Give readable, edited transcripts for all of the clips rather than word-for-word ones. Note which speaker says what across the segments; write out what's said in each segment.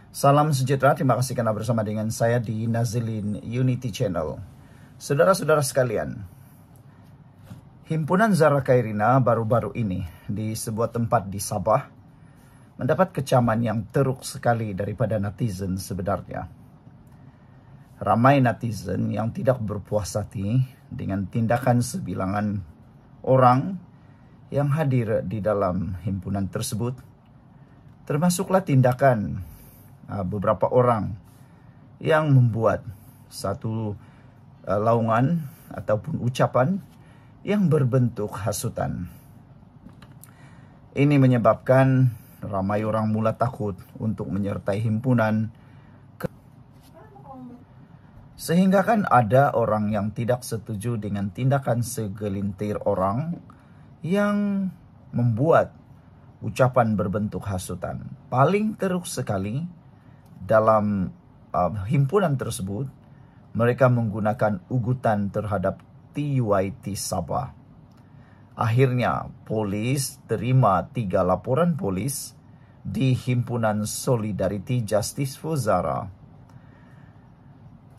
Speaker 1: Salam sejahtera, terima kasih karena bersama dengan saya di Nazilin Unity Channel. Saudara-saudara sekalian, Himpunan Zara Khairina baru-baru ini di sebuah tempat di Sabah mendapat kecaman yang teruk sekali daripada netizen sebenarnya. Ramai netizen yang tidak berpuas hati dengan tindakan sebilangan orang yang hadir di dalam himpunan tersebut, termasuklah tindakan beberapa orang yang membuat satu laungan ataupun ucapan yang berbentuk hasutan. Ini menyebabkan ramai orang mula takut untuk menyertai himpunan, sehingga kan ada orang yang tidak setuju dengan tindakan segelintir orang yang membuat ucapan berbentuk hasutan. Paling teruk sekali dalam himpunan tersebut, mereka menggunakan ugutan terhadap TYT Sabah. Akhirnya, polis terima 3 laporan polis di Himpunan Solidarity Justice for Zara.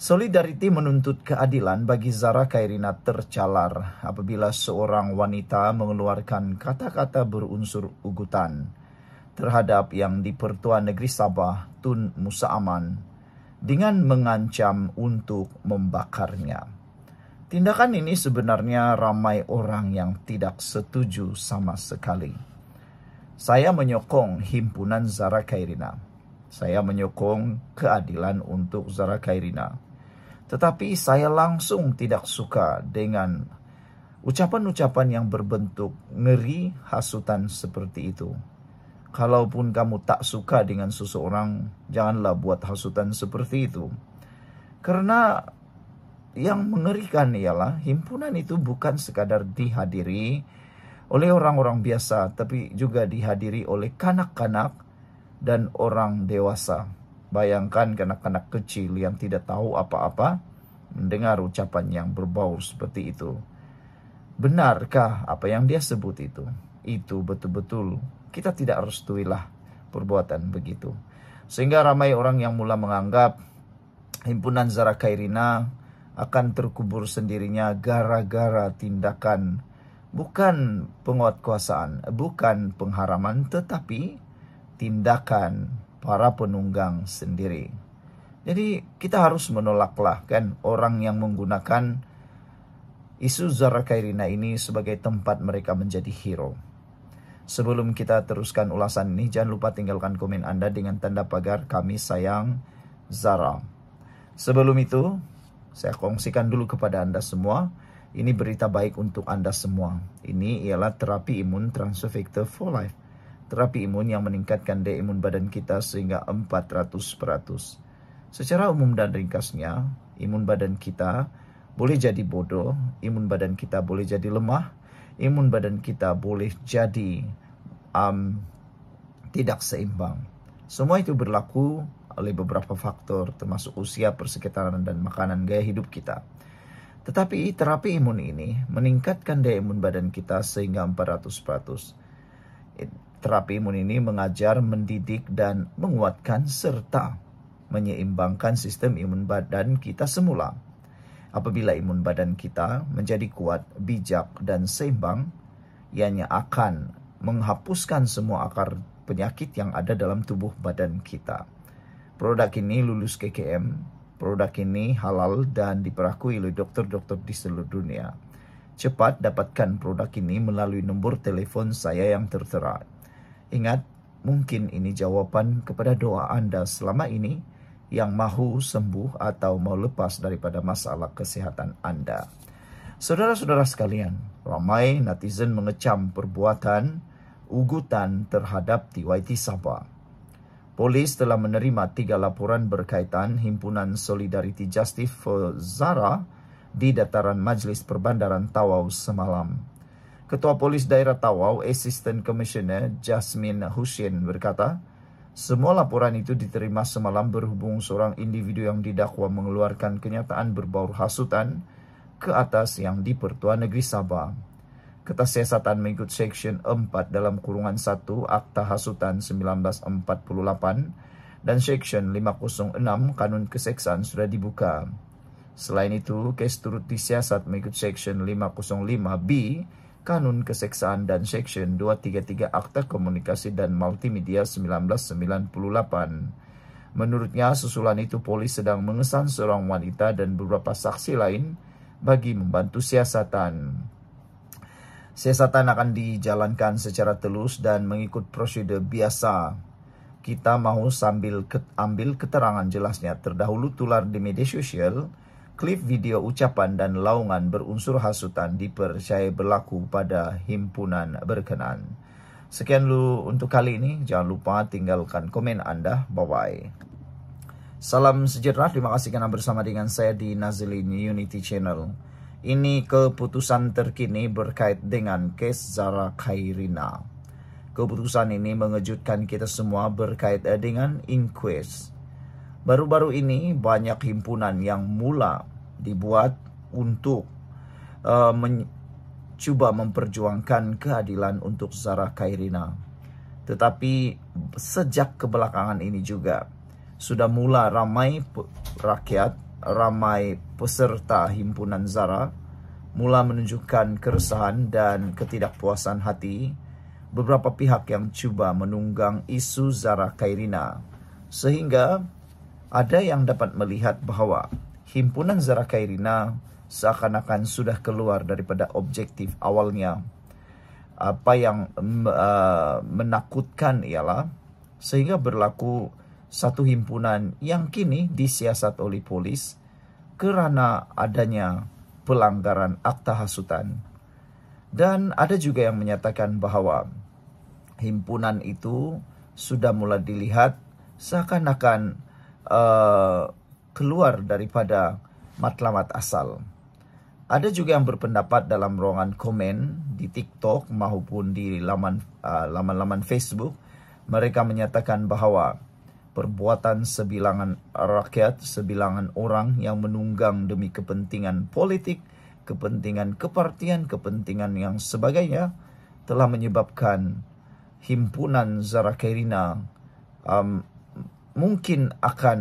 Speaker 1: Solidarity menuntut keadilan bagi Zara Khairina tercalar apabila seorang wanita mengeluarkan kata-kata berunsur ugutan terhadap yang di-Pertuan Negeri Sabah, Tun Musa Aman, dengan mengancam untuk membakarnya. Tindakan ini sebenarnya ramai orang yang tidak setuju sama sekali. Saya menyokong Himpunan Zara Khairina. Saya menyokong keadilan untuk Zara Khairina. Tetapi saya langsung tidak suka dengan ucapan-ucapan yang berbentuk ngeri, hasutan seperti itu. Kalaupun kamu tak suka dengan seseorang, janganlah buat hasutan seperti itu. Karena yang mengerikan ialah himpunan itu bukan sekadar dihadiri oleh orang-orang biasa, tapi juga dihadiri oleh kanak-kanak dan orang dewasa. Bayangkan kanak-kanak kecil yang tidak tahu apa-apa mendengar ucapan yang berbau seperti itu. Benarkah apa yang dia sebut itu? Itu betul-betul kita tidak restuilah perbuatan begitu. Sehingga ramai orang yang mula menganggap Himpunan Zara Khairina akan terkubur sendirinya gara-gara tindakan bukan penguatkuasaan, bukan pengharaman, tetapi tindakan para penunggang sendiri. Jadi kita harus menolaklah kan orang yang menggunakan isu Zara Khairina ini sebagai tempat mereka menjadi hero. Sebelum kita teruskan ulasan ini, jangan lupa tinggalkan komen Anda dengan tanda pagar kami sayang Zara. Sebelum itu, saya kongsikan dulu kepada Anda semua. Ini berita baik untuk Anda semua. Ini ialah terapi imun Transfer Factor for Life. Terapi imun yang meningkatkan daya imun badan kita sehingga 400%. Secara umum dan ringkasnya, imun badan kita boleh jadi bodoh, imun badan kita boleh jadi lemah, imun badan kita boleh jadi tidak seimbang. Semua itu berlaku oleh beberapa faktor, termasuk usia, persekitaran, dan makanan gaya hidup kita. Tetapi terapi imun ini meningkatkan daya imun badan kita sehingga 400%. Terapi imun ini mengajar, mendidik, dan menguatkan serta menyeimbangkan sistem imun badan kita semula. Apabila imun badan kita menjadi kuat, bijak, dan seimbang, ianya akan menghapuskan semua akar penyakit yang ada dalam tubuh badan kita. Produk ini lulus KKM, produk ini halal dan diperakui oleh dokter-dokter di seluruh dunia. Cepat dapatkan produk ini melalui nombor telepon saya yang tertera. Ingat, mungkin ini jawaban kepada doa Anda selama ini yang mahu sembuh atau mau lepas daripada masalah kesehatan Anda. Saudara-saudara sekalian, ramai netizen mengecam perbuatan ugutan terhadap TYT Sabah. Polis telah menerima 3 laporan berkaitan Himpunan Solidarity Justice for Zara di dataran Majlis Perbandaran Tawau semalam. Ketua Polis Daerah Tawau, Assistant Commissioner Jasmine Hussein berkata, semua laporan itu diterima semalam berhubung seorang individu yang didakwa mengeluarkan kenyataan berbau hasutan ke atas yang di-Pertuan Negeri Sabah. Ketasiasatan mengikut Seksyen 4 dalam kurungan 1 Akta Hasutan 1948 dan Seksyen 506 Kanun Keseksaan sudah dibuka. Selain itu, kes turut disiasat mengikut Seksyen 505B Kanun Keseksaan dan Seksyen 233 Akta Komunikasi dan Multimedia 1998. Menurutnya, susulan itu polis sedang mengesan seorang wanita dan beberapa saksi lain bagi membantu siasatan. Siasatan akan dijalankan secara telus dan mengikut prosedur biasa. Kita mahu sambil ambil keterangan jelasnya. Terdahulu tular di media sosial, klip video ucapan dan laungan berunsur hasutan dipercayai berlaku pada himpunan berkenaan. Sekian dulu untuk kali ini. Jangan lupa tinggalkan komen Anda. Bye-bye. Salam sejahtera. Terima kasih kerana bersama dengan saya di Nazilin Unity Channel. Ini keputusan terkini berkait dengan kes Zara Khairina. Keputusan ini mengejutkan kita semua berkait dengan inquest. Baru-baru ini banyak himpunan yang mula dibuat untuk mencuba memperjuangkan keadilan untuk Zara Khairina. Tetapi sejak kebelakangan ini juga sudah mula ramai rakyat, ramai peserta himpunan Zara mula menunjukkan keresahan dan ketidakpuasan hati beberapa pihak yang cuba menunggang isu Zara Khairina, sehingga ada yang dapat melihat bahawa himpunan Zara Khairina seakan-akan sudah keluar daripada objektif awalnya. Apa yang menakutkan ialah sehingga berlaku satu himpunan yang kini disiasat oleh polis kerana adanya pelanggaran akta hasutan. Dan ada juga yang menyatakan bahawa himpunan itu sudah mula dilihat seakan-akan keluar daripada matlamat asal. Ada juga yang berpendapat dalam ruangan komen di TikTok maupun di laman-laman Facebook. Mereka menyatakan bahawa perbuatan sebilangan rakyat, sebilangan orang yang menunggang demi kepentingan politik, kepentingan kepartian, kepentingan yang sebagainya telah menyebabkan himpunan Zara Khairina mungkin akan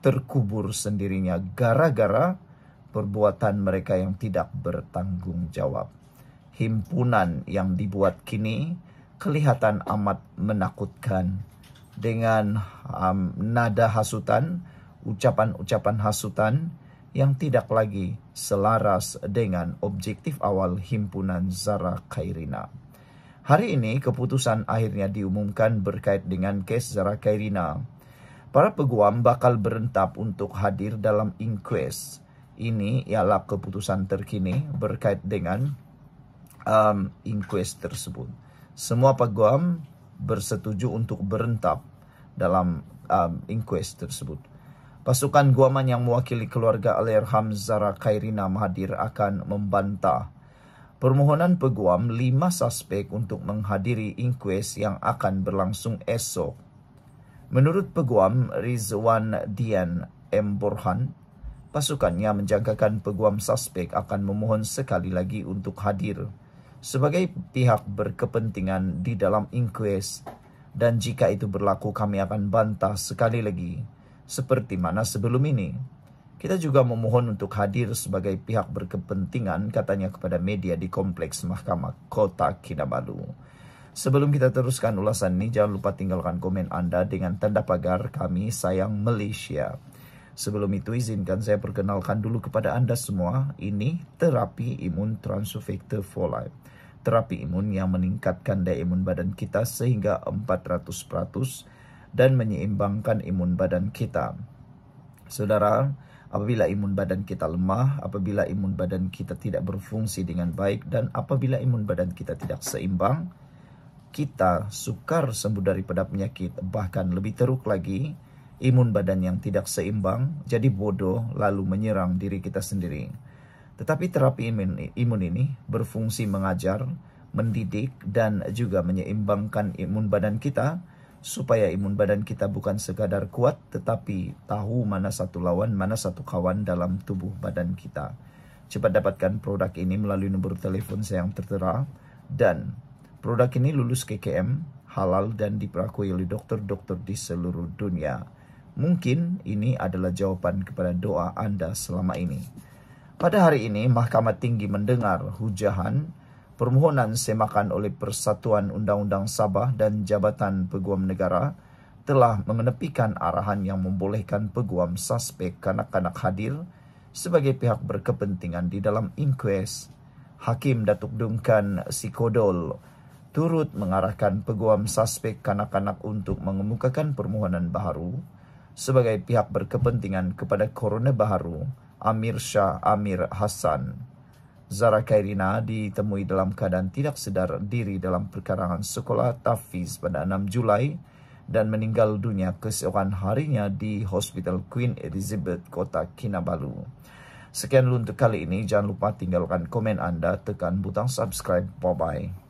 Speaker 1: terkubur sendirinya gara-gara perbuatan mereka yang tidak bertanggung jawab. Himpunan yang dibuat kini kelihatan amat menakutkan dengan nada hasutan, ucapan-ucapan hasutan yang tidak lagi selaras dengan objektif awal himpunan Zara Khairina. Hari ini keputusan akhirnya diumumkan berkait dengan kes Zara Khairina. Para peguam bakal berentap untuk hadir dalam inquest. Ini ialah keputusan terkini berkait dengan inquest tersebut. Semua peguam bersetuju untuk berentap dalam inquest tersebut. Pasukan guaman yang mewakili keluarga Allahyarham Zara Khairina Mahathir akan membantah permohonan peguam 5 suspek untuk menghadiri inquest yang akan berlangsung esok. Menurut peguam Rizwan Dian M. Borhan, pasukannya menjangkakan peguam suspek akan memohon sekali lagi untuk hadir sebagai pihak berkepentingan di dalam inquest, dan jika itu berlaku kami akan bantah sekali lagi seperti mana sebelum ini. Kita juga memohon untuk hadir sebagai pihak berkepentingan, katanya kepada media di Kompleks Mahkamah Kota Kinabalu. Sebelum kita teruskan ulasan ini, jangan lupa tinggalkan komen Anda dengan tanda pagar Kami Sayang Malaysia. Sebelum itu, izinkan saya perkenalkan dulu kepada Anda semua, ini terapi imun Transufactor for Life. Terapi imun yang meningkatkan daya imun badan kita sehingga 400% dan menyeimbangkan imun badan kita. Saudara, apabila imun badan kita lemah, apabila imun badan kita tidak berfungsi dengan baik, dan apabila imun badan kita tidak seimbang, kita sukar sembuh daripada penyakit. Bahkan lebih teruk lagi, imun badan yang tidak seimbang jadi bodoh lalu menyerang diri kita sendiri. Tetapi terapi imun ini berfungsi mengajar, mendidik, dan juga menyeimbangkan imun badan kita supaya imun badan kita bukan sekadar kuat tetapi tahu mana satu lawan, mana satu kawan dalam tubuh badan kita. Cepat dapatkan produk ini melalui nombor telefon saya yang tertera, dan produk ini lulus KKM, halal dan diperakui oleh dokter-dokter di seluruh dunia. Mungkin ini adalah jawaban kepada doa Anda selama ini. Pada hari ini, Mahkamah Tinggi mendengar hujahan permohonan semakan oleh Persatuan Undang-Undang Sabah dan Jabatan Peguam Negara telah mengenepikan arahan yang membolehkan peguam suspek kanak-kanak hadir sebagai pihak berkepentingan di dalam inkues. Hakim Datuk Duncan Sikodol turut mengarahkan peguam suspek kanak-kanak untuk mengemukakan permohonan baharu sebagai pihak berkepentingan kepada coroner baharu Amir Shah Amir Hassan. Zara Khairina ditemui dalam keadaan tidak sedar diri dalam perkarangan sekolah Tafiz pada 6 Julai dan meninggal dunia keesokan harinya di Hospital Queen Elizabeth, Kota Kinabalu. Sekian dulu untuk kali ini. Jangan lupa tinggalkan komen anda, tekan butang subscribe. Bye-bye.